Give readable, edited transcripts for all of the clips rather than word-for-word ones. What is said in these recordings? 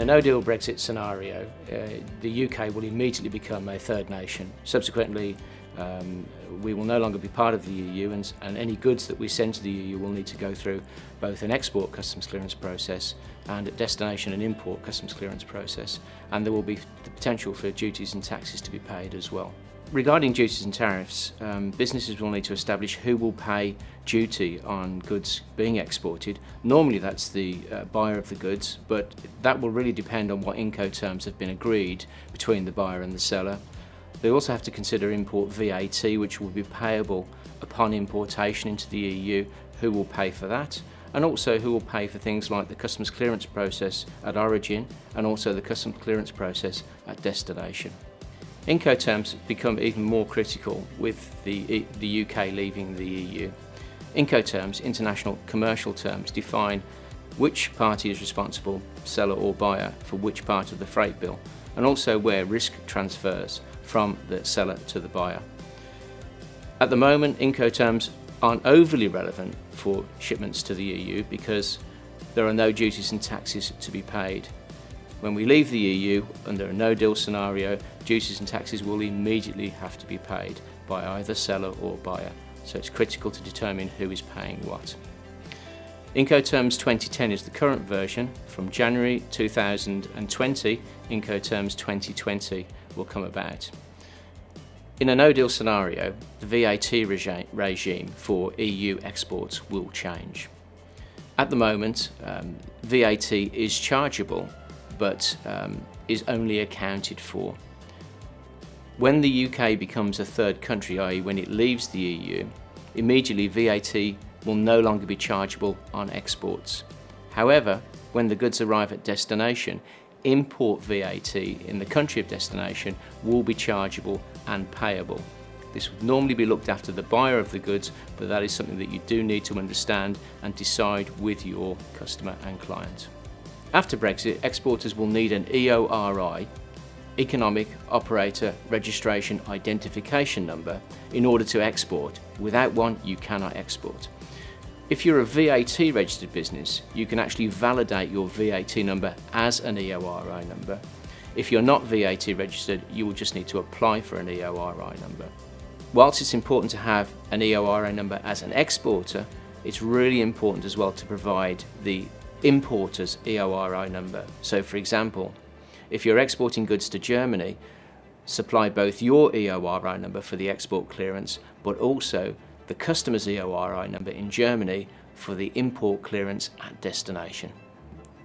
a no-deal Brexit scenario, the UK will immediately become a third nation. Subsequently, we will no longer be part of the EU, and any goods that we send to the EU will need to go through both an export customs clearance process and a destination and import customs clearance process, and there will be the potential for duties and taxes to be paid as well. Regarding duties and tariffs, businesses will need to establish who will pay duty on goods being exported. Normally that's the buyer of the goods, but that will really depend on what Incoterms have been agreed between the buyer and the seller. They also have to consider import VAT, which will be payable upon importation into the EU, who will pay for that, and also who will pay for things like the customs clearance process at origin and also the customs clearance process at destination. Incoterms become even more critical with the UK leaving the EU. Incoterms, international commercial terms, define which party is responsible, seller or buyer, for which part of the freight bill, and also where risk transfers from the seller to the buyer. At the moment, Incoterms aren't overly relevant for shipments to the EU because there are no duties and taxes to be paid. When we leave the EU, under a no-deal scenario, duties and taxes will immediately have to be paid by either seller or buyer, so it's critical to determine who is paying what. Incoterms 2010 is the current version. From January 2020, Incoterms 2020 will come about. In a no-deal scenario, the VAT regime for EU exports will change. At the moment, VAT is chargeable, but is only accounted for. When the UK becomes a third country, i.e. when it leaves the EU, immediately VAT will no longer be chargeable on exports. However, when the goods arrive at destination, import VAT in the country of destination will be chargeable and payable. This would normally be looked after the buyer of the goods, but that is something that you do need to understand and decide with your customer and client. After Brexit, exporters will need an EORI, Economic Operator Registration Identification Number, in order to export. Without one, you cannot export. If you're a VAT registered business, you can actually validate your VAT number as an EORI number. If you're not VAT registered, you will just need to apply for an EORI number. Whilst it's important to have an EORI number as an exporter, it's really important as well to provide the importer's EORI number. So for example, if you're exporting goods to Germany, supply both your EORI number for the export clearance, but also the customer's EORI number in Germany for the import clearance at destination.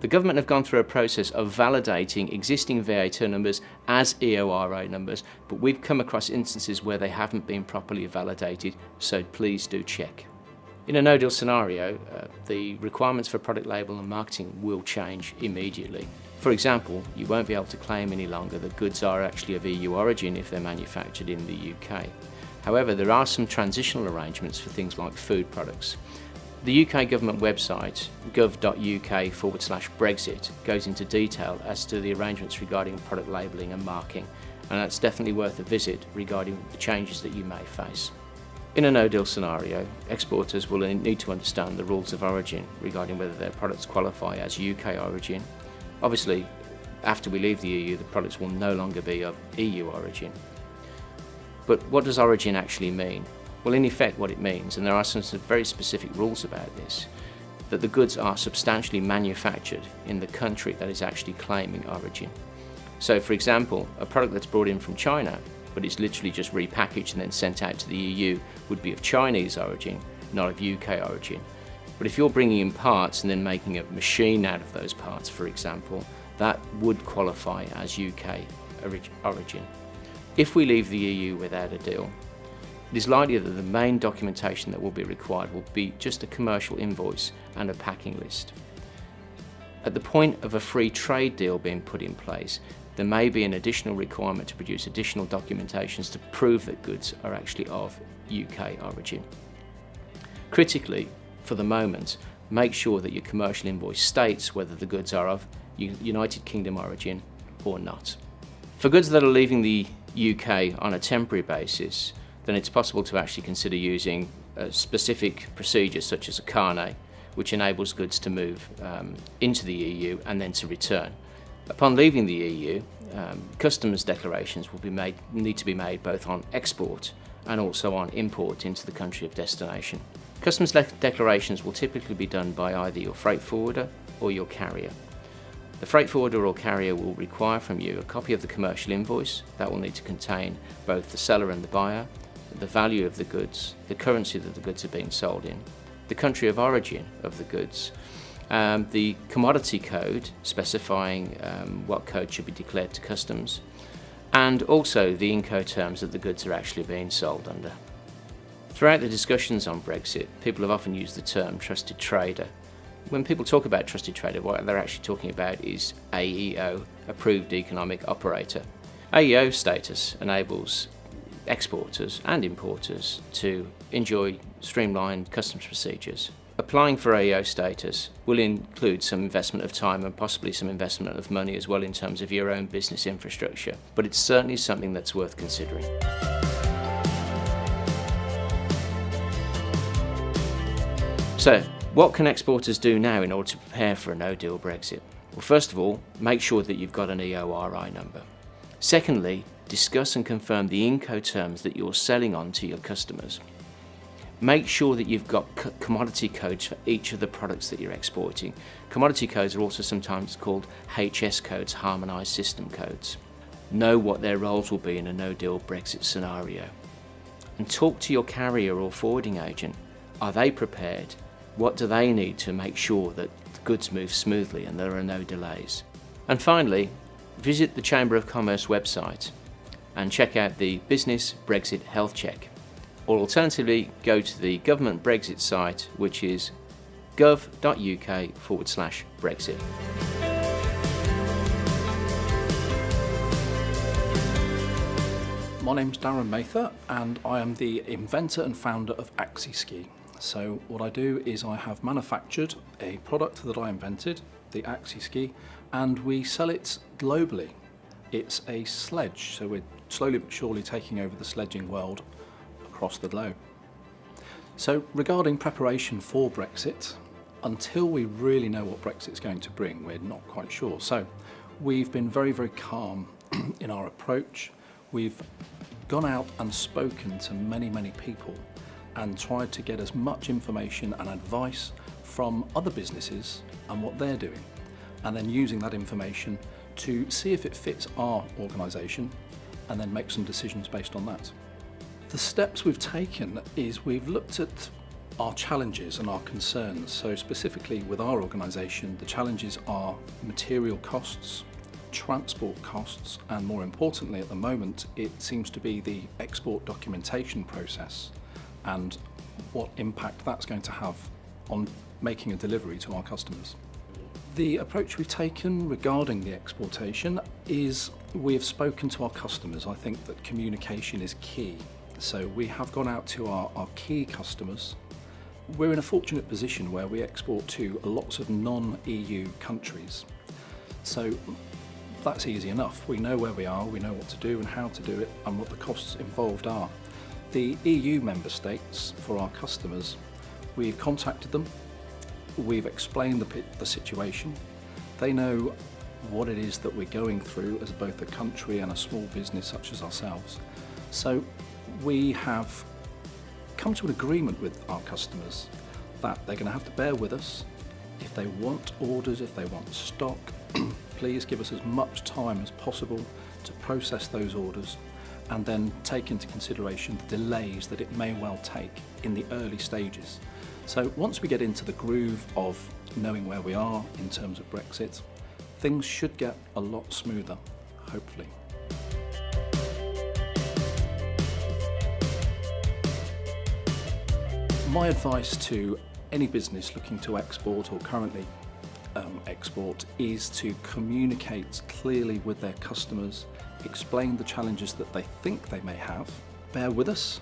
The government have gone through a process of validating existing VAT numbers as EORI numbers, but we've come across instances where they haven't been properly validated, so please do check. In a no-deal scenario, the requirements for product label and marketing will change immediately. For example, you won't be able to claim any longer that goods are actually of EU origin if they're manufactured in the UK. However, there are some transitional arrangements for things like food products. The UK government website, gov.uk/Brexit, goes into detail as to the arrangements regarding product labelling and marking, and that's definitely worth a visit regarding the changes that you may face. In a no-deal scenario, exporters will need to understand the rules of origin regarding whether their products qualify as UK origin. Obviously, after we leave the EU, the products will no longer be of EU origin. But what does origin actually mean? Well, in effect, what it means, and there are some very specific rules about this, that the goods are substantially manufactured in the country that is actually claiming origin. So, for example, a product that's brought in from China, but it's literally just repackaged and then sent out to the EU, would be of Chinese origin, not of UK origin. But if you're bringing in parts and then making a machine out of those parts, for example, that would qualify as UK origin. If we leave the EU without a deal, it is likely that the main documentation that will be required will be just a commercial invoice and a packing list. At the point of a free trade deal being put in place, there may be an additional requirement to produce additional documentations to prove that goods are actually of UK origin. Critically, for the moment, make sure that your commercial invoice states whether the goods are of United Kingdom origin or not. For goods that are leaving the UK on a temporary basis, then it's possible to actually consider using a specific procedure such as a carnet, which enables goods to move into the EU and then to return. Upon leaving the EU, customs declarations will need to be made both on export and also on import into the country of destination. Customs declarations will typically be done by either your freight forwarder or your carrier. The freight forwarder or carrier will require from you a copy of the commercial invoice that will need to contain both the seller and the buyer, the value of the goods, the currency that the goods are being sold in, the country of origin of the goods, the commodity code specifying what code should be declared to customs, and also the Incoterms that the goods are actually being sold under. Throughout the discussions on Brexit, people have often used the term trusted trader. When people talk about trusted trader, what they're actually talking about is AEO, Approved Economic Operator. AEO status enables exporters and importers to enjoy streamlined customs procedures. Applying for AEO status will include some investment of time and possibly some investment of money as well in terms of your own business infrastructure, but it's certainly something that's worth considering. So, what can exporters do now in order to prepare for a no-deal Brexit? Well, first of all, make sure that you've got an EORI number. Secondly, discuss and confirm the Incoterms that you're selling on to your customers. Make sure that you've got commodity codes for each of the products that you're exporting. Commodity codes are also sometimes called HS codes, harmonised system codes. Know what their roles will be in a no-deal Brexit scenario. And talk to your carrier or forwarding agent. Are they prepared? What do they need to make sure that the goods move smoothly and there are no delays? And finally, visit the Chamber of Commerce website and check out the Business Brexit Health Check. Or alternatively, go to the government Brexit site, which is gov.uk/Brexit. My name's Darren Mather and I am the inventor and founder of AxiSki. So what I do is I have manufactured a product that I invented, the AxiSki, and we sell it globally. It's a sledge, so we're slowly but surely taking over the sledging world across the globe. So regarding preparation for Brexit, until we really know what Brexit's going to bring, we're not quite sure. So we've been very, very calm in our approach. We've gone out and spoken to many, many people and tried to get as much information and advice from other businesses and what they're doing, and then using that information to see if it fits our organisation and then make some decisions based on that. The steps we've taken is we've looked at our challenges and our concerns. So specifically with our organisation, the challenges are material costs, transport costs, and more importantly at the moment it seems to be the export documentation process and what impact that's going to have on making a delivery to our customers. The approach we've taken regarding the exportation is we have spoken to our customers. I think that communication is key. So we have gone out to our key customers. We're in a fortunate position where we export to lots of non-EU countries. So that's easy enough. We know where we are, we know what to do and how to do it and what the costs involved are. The EU member states, for our customers, we've contacted them, we've explained the situation. They know what it is that we're going through as both a country and a small business such as ourselves. So we have come to an agreement with our customers that they're going to have to bear with us. If they want orders, if they want stock, please give us as much time as possible to process those orders and then take into consideration the delays that it may well take in the early stages. So once we get into the groove of knowing where we are in terms of Brexit, things should get a lot smoother, hopefully. My advice to any business looking to export or currently export is to communicate clearly with their customers, explain the challenges that they think they may have, bear with us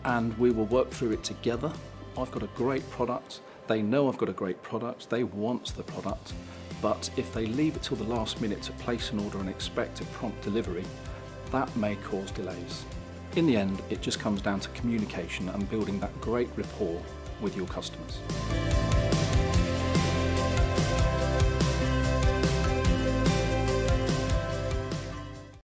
and we will work through it together. I've got a great product, they know I've got a great product, they want the product, but if they leave it till the last minute to place an order and expect a prompt delivery, that may cause delays. In the end, it just comes down to communication and building that great rapport with your customers.